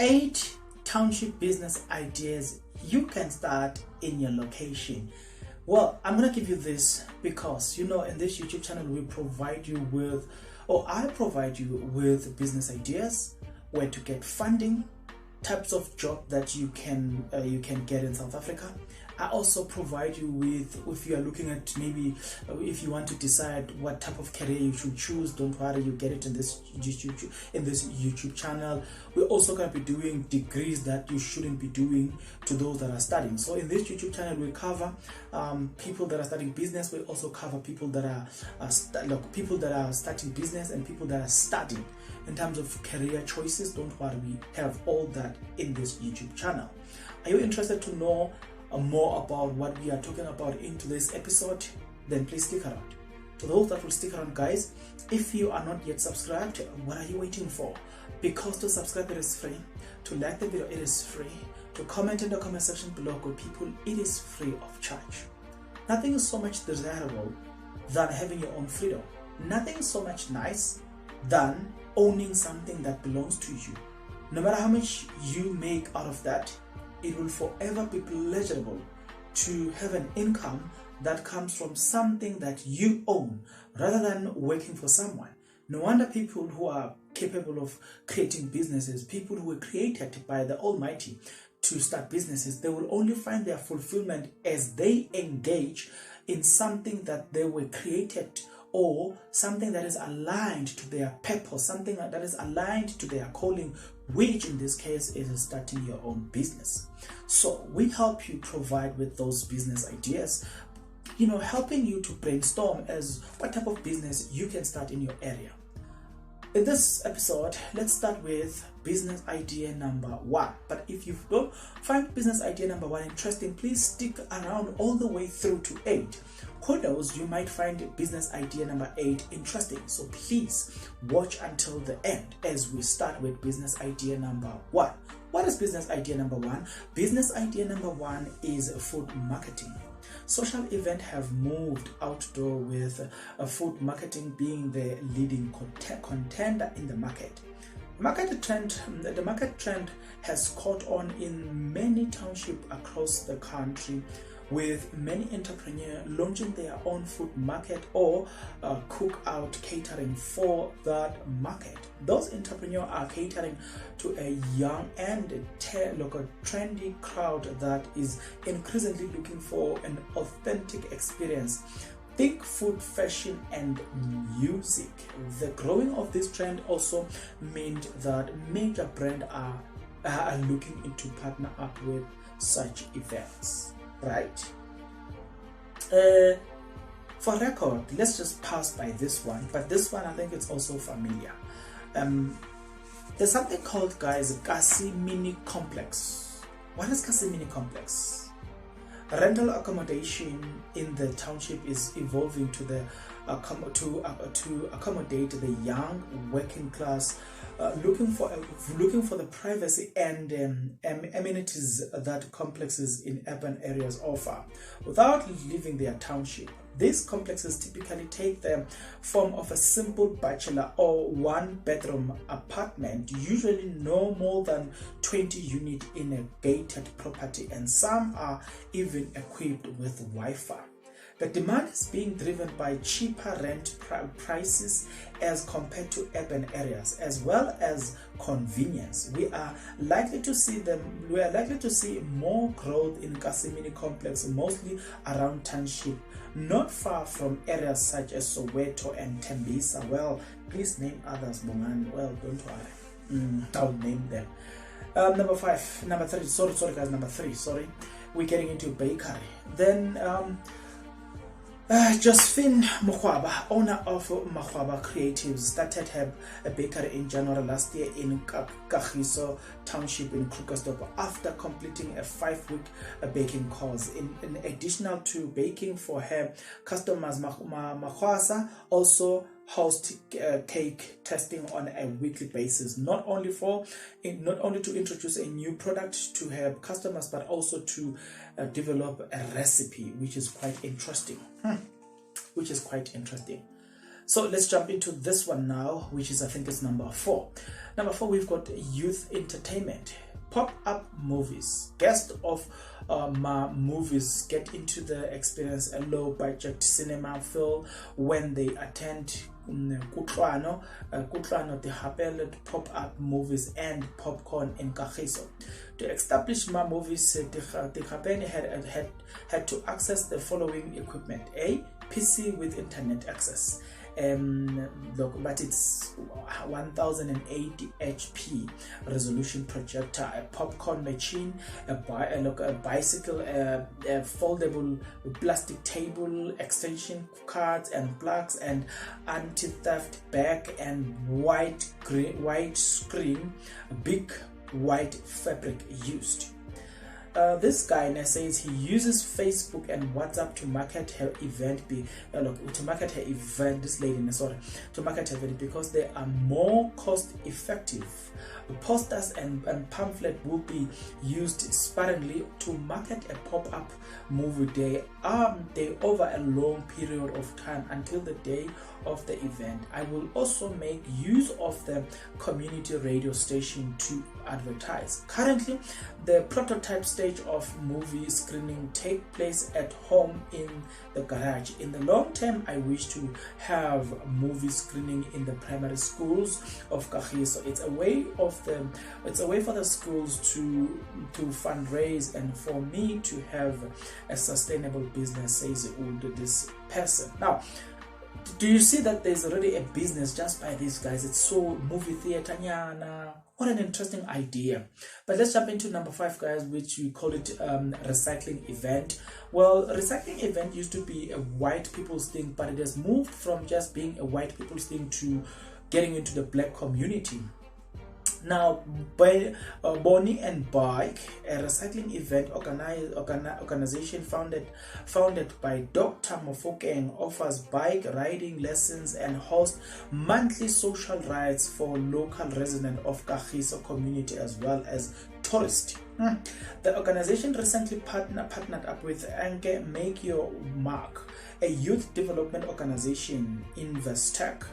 8 township business ideas you can start in your location. Well, I'm gonna give you this because in this YouTube channel we provide you with, or I provide you with business ideas, where to get funding, types of job that you can get in South Africa. I also provide you with, if you are looking at maybe if you want to decide what type of career you should choose, don't worry, you get it in this YouTube channel. We're also going to be doing degrees that you shouldn't be doing to those that are studying. So in this YouTube channel we cover people that are studying business. We also cover people that are starting business and people that are studying. In terms of career choices, don't worry, we have all that in this YouTube channel. Are you interested to know more about what we are talking about in today's episode? Then please stick around. To those that will stick around, guys, if you are not yet subscribed, what are you waiting for? Because to subscribe, it is free. To like the video, it is free. To comment in the comment section below, good people, it is free of charge. Nothing is so much desirable than having your own freedom. Nothing is so much nice than owning something that belongs to you. No matter how much you make out of that, it will forever be pleasurable to have an income that comes from something that you own rather than working for someone. No wonder people who are capable of creating businesses, people who were created by the Almighty to start businesses, they will only find their fulfillment as they engage in something that they were created, or something that is aligned to their purpose, something that is aligned to their calling, which in this case is starting your own business. So we help you provide with those business ideas, helping you to brainstorm as what type of business you can start in your area. In this episode, let's start with business idea number 1. But if you don't find business idea number 1 interesting, please stick around all the way through to 8. Who knows, you might find business idea number 8 interesting. So please watch until the end as we start with business idea number 1. What is business idea number 1? Business idea number 1 is food marketing. Social events have moved outdoor, with food marketing being the leading contender in the market. The market trend has caught on in many townships across the country, with many entrepreneurs launching their own food market or cook-out catering for that market. Those entrepreneurs are catering to a young and trendy crowd that is increasingly looking for an authentic experience. Think food, fashion, and music. The growing of this trend also meant that major brands are looking into partner up with such events. Right. For record, let's just pass by this one, but this one I think it's also familiar. There's something called, guys, Kasi Mini Complex. What is Kasi Mini Complex? Rental accommodation in the township is evolving to accommodate the young working class, looking for the privacy and amenities that complexes in urban areas offer without leaving their township. These complexes typically take the form of a simple bachelor or one-bedroom apartment, usually no more than 20 units in a gated property, and some are even equipped with Wi-Fi. The demand is being driven by cheaper rent prices as compared to urban areas, as well as convenience. We are likely to see more growth in Kasi Mini Complex, mostly around township, not far from areas such as Soweto and Tembisa. Well, please name others, Bongani. Well, don't worry. I'll name them. Number 3. Sorry. We're getting into bakery. Then Josephine Mokwaba, owner of Mokwaba Creatives, started her bakery in January last year in Kagiso Township in Krugersdorp after completing a 5-week baking course. In addition to baking for her customers, Makwasa also host cake testing on a weekly basis, not only to introduce a new product to her customers, but also to develop a recipe, which is quite interesting. So let's jump into this one now, which is, I think it's number 4. Number 4, we've got youth entertainment. Pop-up movies. Guests of movies get into the experience a low-budget cinema film when they attend kutlwano di hapeled pop-up movies and popcorn in Kagiso. To establish movies, the campaign had to access the following equipment: a PC with internet access, but it's 1080 HP resolution projector, a popcorn machine, a bicycle, a foldable plastic table, extension cards and plugs, and anti-theft bag, and white screen, big white fabric used. This guy says he uses Facebook and WhatsApp to market her event. This lady, to market her event because they are more cost effective. Posters and pamphlet will be used sparingly to market a pop-up movie day over a long period of time until the day of the event. I will also make use of the community radio station to advertise. Currently, the prototype stage of movie screening take place at home in the garage. In the long term, I wish to have movie screening in the primary schools of Kagiso. It's a way for the schools to fundraise and for me to have a sustainable business, says this person. Now, do you see that there's already a business just by these guys? It's so movie theater nyana. What an interesting idea. But let's jump into number 5, guys, which we call it recycling event. Well, recycling event used to be a white people's thing, but it has moved from just being a white people's thing to getting into the black community. Now, by Bonnie and Bike, a recycling event organization founded by Dr. Mofokeng, offers bike riding lessons and hosts monthly social rides for local residents of Kagiso community as well as tourists. The organization recently partnered up with Anke Make Your Mark, a youth development organization, Investec,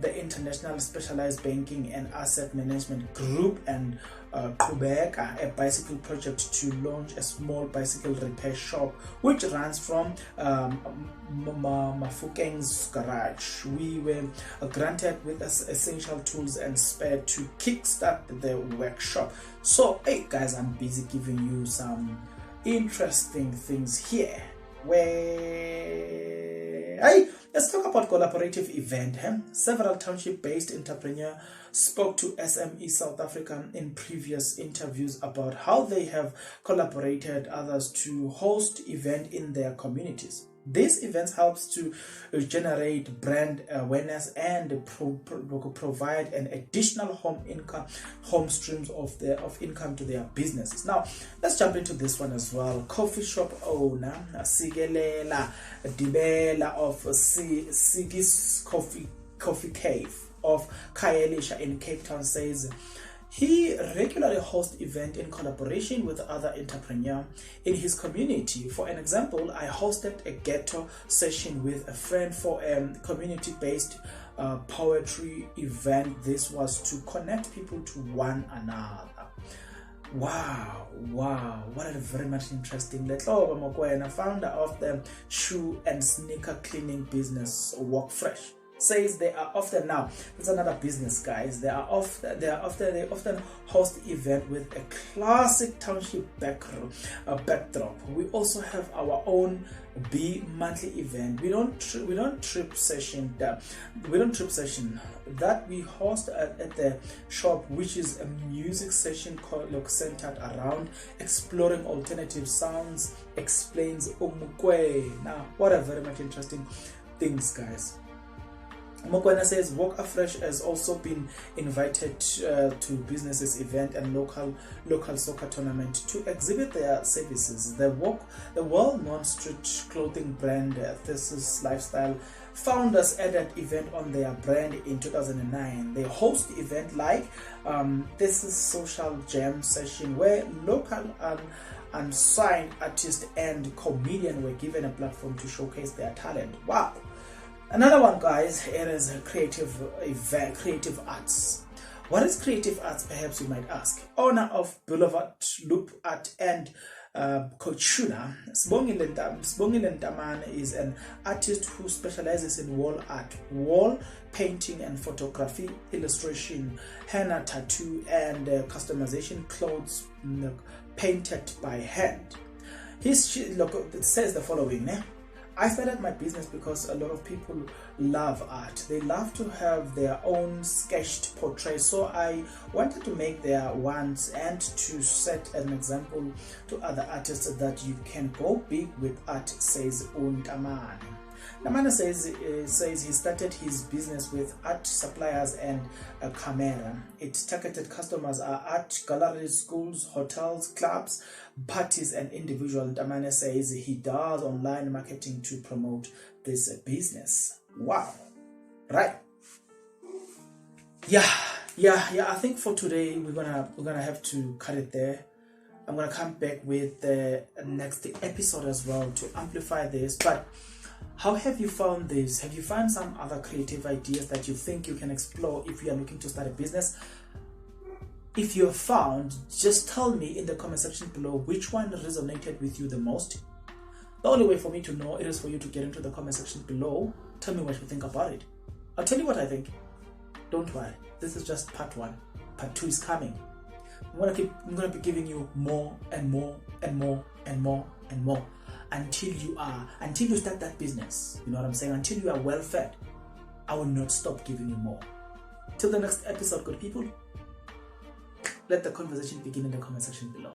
the International Specialized Banking and Asset Management Group, and Kubeka, a bicycle project to launch a small bicycle repair shop which runs from Mafukeng's garage. We were granted with essential tools and spare to kickstart the workshop. So, hey guys, I'm busy giving you some interesting things here. Let's talk about collaborative event. Several township-based entrepreneurs spoke to SME South Africa in previous interviews about how they have collaborated others to host events in their communities. These events helps to generate brand awareness and provide an additional home streams of income to their businesses. Now, let's jump into this one as well. Coffee shop owner Sigelela Dibela of Sigis Coffee Cave of Kaelisha in Cape Town says he regularly hosts events in collaboration with other entrepreneurs in his community. For an example, I hosted a ghetto session with a friend for a community-based poetry event. This was to connect people to one another. Wow, what a very much interesting. Letloba Mokwena, founder of the shoe and sneaker cleaning business Walk Fresh, says they are often, now it's another business, guys, they often host event with a classic township backdrop. We also have our own monthly event. We don't trip session that we host at the shop, which is a music session centered around exploring alternative sounds, explains Omukwe. Now, what a very much interesting things, guys. Mokwena says Walk Afresh has also been invited to businesses event and local soccer tournament to exhibit their services. The well-known street clothing brand Thesis Lifestyle founders added event on their brand in 2009. They host event like Thesis Social Jam session where local unsigned artists and comedians were given a platform to showcase their talent. Wow. Another one, guys, it is creative arts. What is creative arts, perhaps you might ask? Owner of Boulevard Loop Art and Kochuna, Sibongile Ntamane is an artist who specializes in wall art, wall painting and photography, illustration, henna, tattoo, and customization clothes painted by hand. It says the following. I started my business because a lot of people love art. They love to have their own sketched portraits. So I wanted to make their ones and to set an example to other artists that you can go big with art, says Untamane. Namana says he started his business with art suppliers and a camera. Its targeted customers are art galleries, schools, hotels, clubs, parties, and individuals. Namana says he does online marketing to promote this business. Wow. Right. Yeah. I think for today we're gonna have to cut it there. I'm gonna come back with the next episode as well to amplify this. But how have you found this? Have you found some other creative ideas that you think you can explore if you are looking to start a business? If you have found, just tell me in the comment section below which one resonated with you the most. The only way for me to know it is for you to get into the comment section below. Tell me what you think about it. I'll tell you what I think. Don't worry, this is just part 1. Part 2 is coming. I'm gonna be giving you more and more and more and more and more until you start that business. You know what I'm saying? Until you are well fed, I will not stop giving you more. Till the next episode, good people, let the conversation begin in the comment section below.